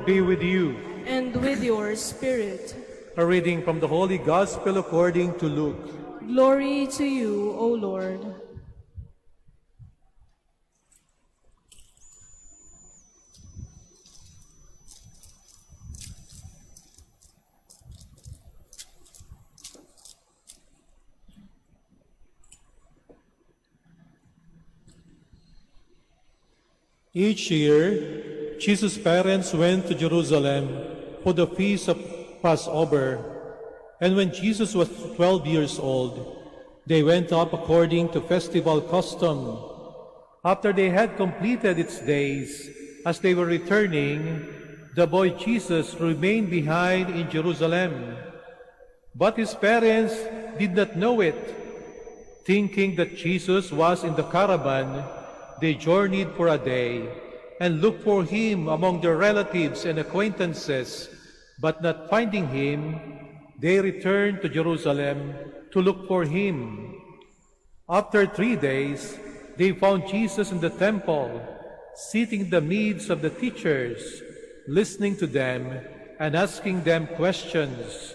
be with you. And with your spirit. A reading from the Holy Gospel according to Luke. Glory to you, O Lord. Each year, Jesus' parents went to Jerusalem for the feast of Passover. And when Jesus was 12 years old, they went up according to festival custom. After they had completed its days, as they were returning, the boy Jesus remained behind in Jerusalem. But his parents did not know it. Thinking that Jesus was in the caravan, they journeyed for a day and looked for him among their relatives and acquaintances, but not finding him, they returned to Jerusalem to look for him. After 3 days, they found Jesus in the temple, sitting in the midst of the teachers, listening to them and asking them questions.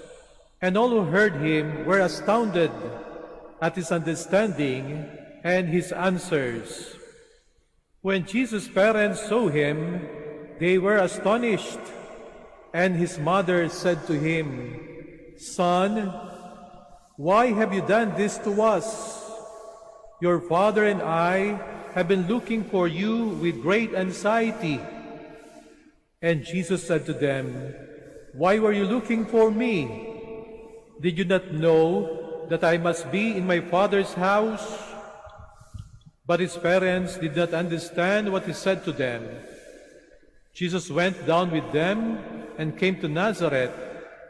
And all who heard him were astounded at his understanding and his answers. When Jesus' parents saw him, they were astonished, and his mother said to him, "Son, why have you done this to us? Your father and I have been looking for you with great anxiety." And Jesus said to them, "Why were you looking for me? Did you not know that I must be in my Father's house?" But his parents did not understand what he said to them. Jesus went down with them and came to Nazareth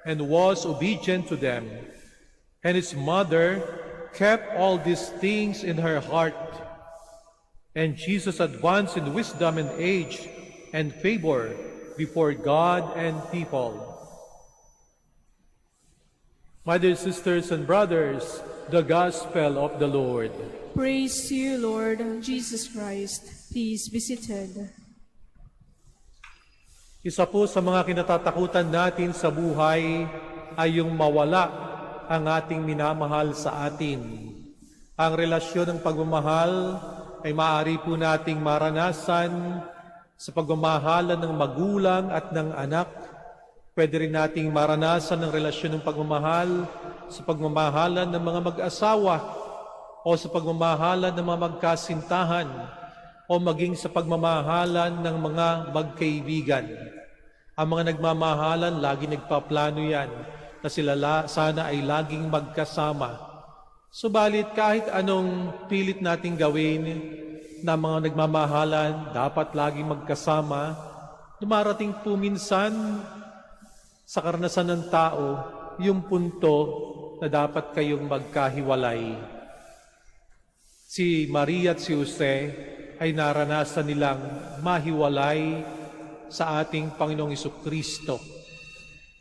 and was obedient to them. And his mother kept all these things in her heart. And Jesus advanced in wisdom and age and favor before God and people. My dear sisters and brothers, the Gospel of the Lord. Praise to you, Lord Jesus Christ. Please be seated. Isa po sa mga kinatatakutan natin sa buhay ay yung mawala ang ating minamahal sa atin. Ang relasyon ng pagmamahal ay maaari po nating maranasan sa pagmamahalan ng magulang at ng anak. Pwede rin nating maranasan ang relasyon ng pagmamahal sa pagmamahalan ng mga mag-asawa o sa pagmamahalan ng mga magkasintahan o maging sa pagmamahalan ng mga magkaibigan. Ang mga nagmamahalan, lagi nagpaplano yan na sila sana ay laging magkasama. Subalit kahit anong pilit nating gawin na mga nagmamahalan, dapat laging magkasama, dumarating po minsan sa karanasan ng tao yung punto na dapat kayong magkahiwalay. Si Maria at si Jose ay naranasan nilang mahiwalay sa ating Panginoong Jesucristo.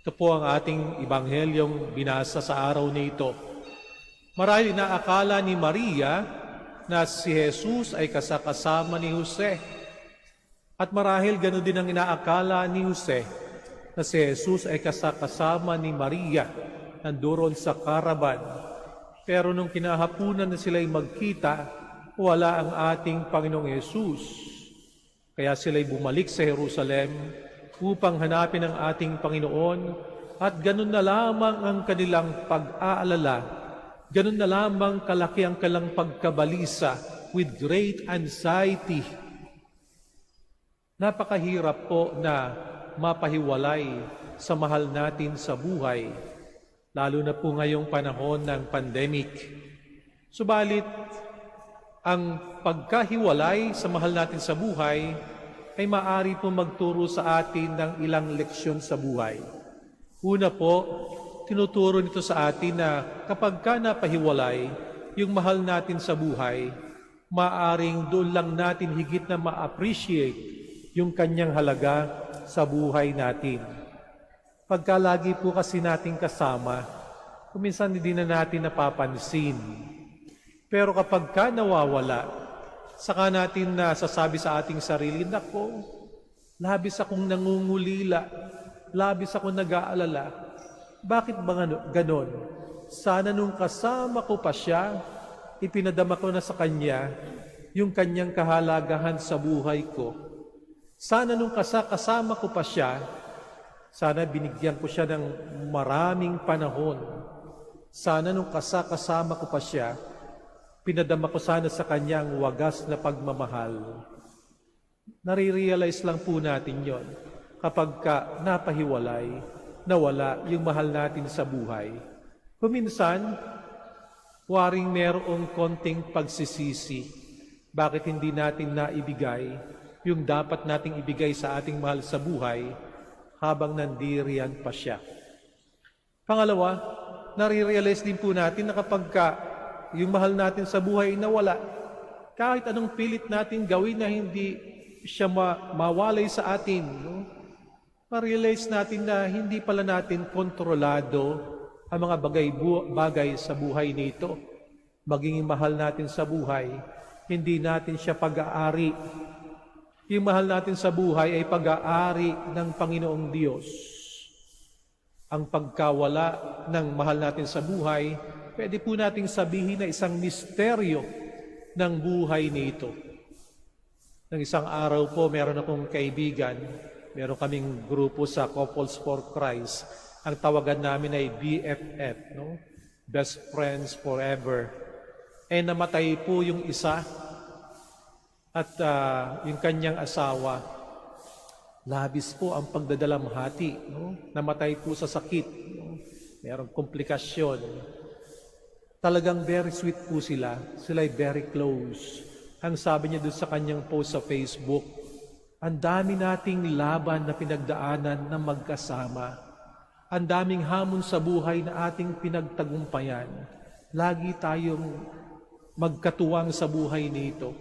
Ito po ang ating Ebanghelyong binasa sa araw na ito. Marahil inaakala ni Maria na si Jesus ay kasakasama ni Jose. At marahil gano'n din ang inaakala ni Jose na si Jesus ay kasakasama ni Maria nandoon sa karavan. Pero nung kinahapunan na sila'y magkita, wala ang ating Panginoong Yesus. Kaya sila'y bumalik sa Jerusalem upang hanapin ang ating Panginoon at ganun na lamang ang kanilang pag-aalala, ganun na lamang kalaki ang kanilang pagkabalisa with great anxiety. Napakahirap po na mapahiwalay sa mahal natin sa buhay, lalo na po ngayong panahon ng pandemic. Subalit, ang pagkahiwalay sa mahal natin sa buhay ay maaari po magturo sa atin ng ilang leksyon sa buhay. Una po, tinuturo nito sa atin na kapag ka napahiwalay yung mahal natin sa buhay, maaring doon lang natin higit na ma-appreciate yung kanyang halaga sa buhay natin. Pagka lagi po kasi nating kasama, kuminsan hindi na natin napapansin. Pero kapag ka nawawala, saka natin nasasabi sa ating sarili, "Nako, Labis akong nangungulila, labis akong nag-aalala. Bakit ba ganon? Sana nung kasama ko pa siya, ipinadama ko na sa kanya yung kanyang kahalagahan sa buhay ko. Sana nung kasama ko pa siya, sana binigyan ko siya ng maraming panahon. Sana nung kasama ko pa siya, pinadama ko sana sa kanya ang wagas na pagmamahal. Nare-realize lang po natin yon kapag napahiwalay, nawala yung mahal natin sa buhay. Kuminsan, waring merong konting pagsisisi. Bakit hindi natin naibigay yung dapat nating ibigay sa ating mahal sa buhay habang nandiriyan pa siya? Pangalawa, nare-realize din po natin na kapag yung mahal natin sa buhay nawala, kahit anong pilit natin gawin na hindi siya mawalay sa atin, no? Ma-realize natin na hindi pala natin kontrolado ang mga bagay sa buhay nito. Maging mahal natin sa buhay, hindi natin siya pag-aari. Yung mahal natin sa buhay ay pag-aari ng Panginoong Diyos. Ang pagkawala ng mahal natin sa buhay, pwede po nating sabihin na isang misteryo ng buhay nito. Nang isang araw po, meron akong kaibigan, meron kaming grupo sa Couples for Christ. Ang tawagan namin ay BFF, no? Best Friends Forever. Namatay po yung isa at yung kanyang asawa. Labis po ang pagdadalamhati, no? Namatay po sa sakit, no? Merong komplikasyon. Talagang very sweet po sila. Sila ay very close. Ang sabi niya doon sa kanyang post sa Facebook, ang dami nating laban na pinagdaanan na magkasama. Ang daming hamon sa buhay na ating pinagtagumpayan. Lagi tayong magkatuwang sa buhay nito.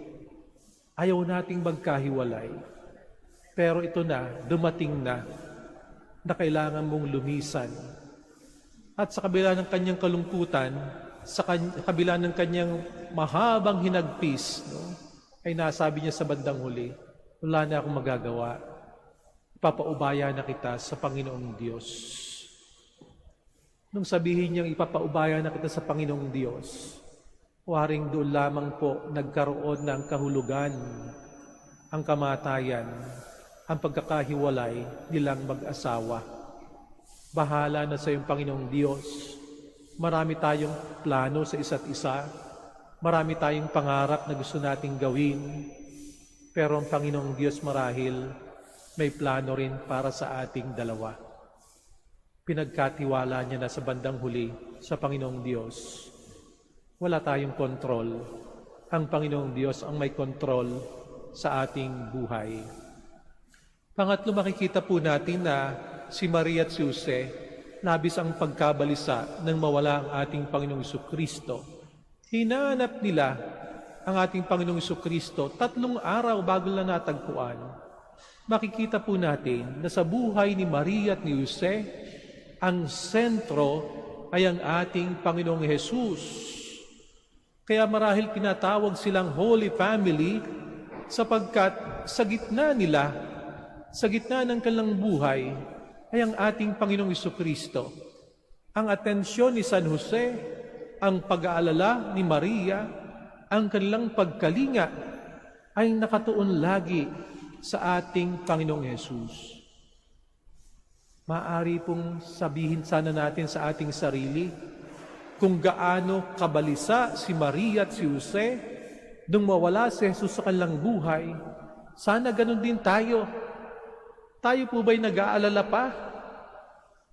Ayaw nating magkahiwalay. Pero ito na, dumating na kailangan mong lumisan. At sa kabila ng kanyang kalungkutan, sa kabila ng kanyang mahabang hinagpis, no, ay nasabi niya sa bandang huli, wala na akong magagawa. Ipapaubaya na kita sa Panginoong Diyos. Nung sabihin niyang ipapaubaya na kita sa Panginoong Diyos, waring doon lamang po nagkaroon ng kahulugan, ang kamatayan, ang pagkakahiwalay nilang mag-asawa. Bahala na sa iyong Panginoong Diyos. Marami tayong plano sa isa't isa. Marami tayong pangarap na gusto nating gawin. Pero ang Panginoong Diyos marahil may plano rin para sa ating dalawa. Pinagkatiwala niya na sa bandang huli sa Panginoong Diyos. Wala tayong kontrol. Ang Panginoong Diyos ang may kontrol sa ating buhay. Pangatlo, makikita po natin na si Maria at si Jose, labis ang pagkabalisa nang mawala ang ating Panginoong Jesucristo. Hinanap nila ang ating Panginoong Jesucristo 3 araw bago lang natagpuan. Makikita po natin na sa buhay ni Maria at ni Jose, ang sentro ay ang ating Panginoong Jesus. Kaya marahil tinatawag silang Holy Family sapagkat sa gitna nila, sa gitna ng kanilang buhay, ay ang ating Panginoong Jesucristo. Ang atensyon ni San Jose, ang pag-aalala ni Maria, ang kanilang pagkalinga ay nakatuon lagi sa ating Panginoong Jesus. Maaari pong sabihin sana natin sa ating sarili kung gaano kabalisa si Maria at si Jose nung mawala si Jesus sa kanilang buhay. Sana ganun din tayo. Tayo po ba'y nag-aalala pa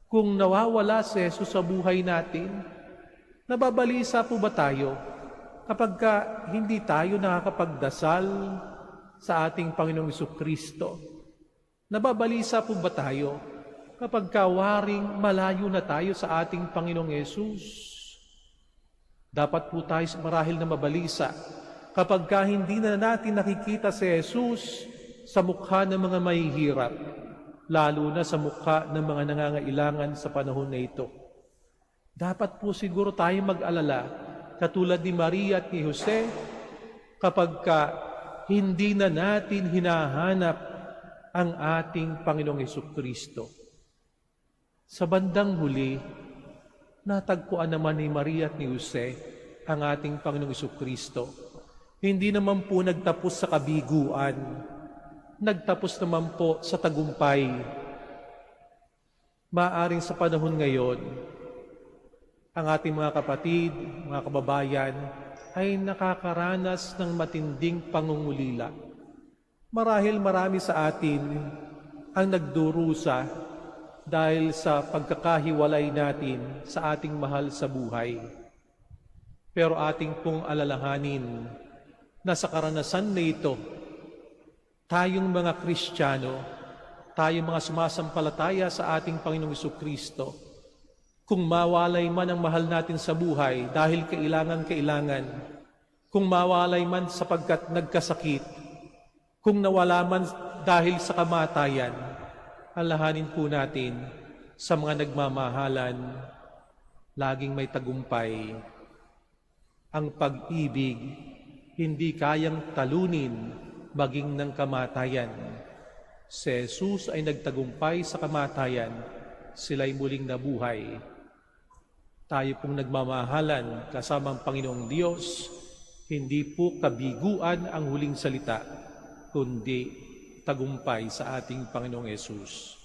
kung nawawala si Jesus sa buhay natin? Nababalisa po ba tayo kapag hindi tayo nakakapagdasal sa ating Panginoong Jesucristo? Nababalisa po ba tayo kapag waring malayo na tayo sa ating Panginoong Jesus? Dapat po tayo marahil na mabalisa kapag hindi na natin nakikita si Jesus sa mukha ng mga mahihirap, lalo na sa mukha ng mga nangangailangan sa panahon na ito. Dapat po siguro tayo mag-alala, katulad ni Maria at ni Jose, kapag hindi na natin hinahanap ang ating Panginoong Hesukristo. Sa bandang huli, natagpuan naman ni Maria at ni Jose ang ating Panginoong Hesukristo. Hindi naman po nagtapos sa kabiguan, nagtapos naman po sa tagumpay. Maaring sa panahon ngayon, ang ating mga kapatid, mga kababayan, ay nakakaranas ng matinding pangungulila. Marahil marami sa atin ang nagdurusa dahil sa pagkakahiwalay natin sa ating mahal sa buhay. Pero ating pong alalahanin na sa karanasan na ito, tayong mga Kristiyano, tayong mga sumasampalataya sa ating Panginoong Hesukristo, kung mawalay man ang mahal natin sa buhay dahil kailangan, kung mawalay man sapagkat nagkasakit, kung nawala man dahil sa kamatayan, alalahanin po natin sa mga nagmamahalan, laging may tagumpay. Ang pag-ibig, hindi kayang talunin maging ng kamatayan. Si Jesus ay nagtagumpay sa kamatayan, sila'y muling nabuhay. Tayo pong nagmamahalan kasamang Panginoong Diyos, hindi po kabiguan ang huling salita, kundi tagumpay sa ating Panginoong Yesus.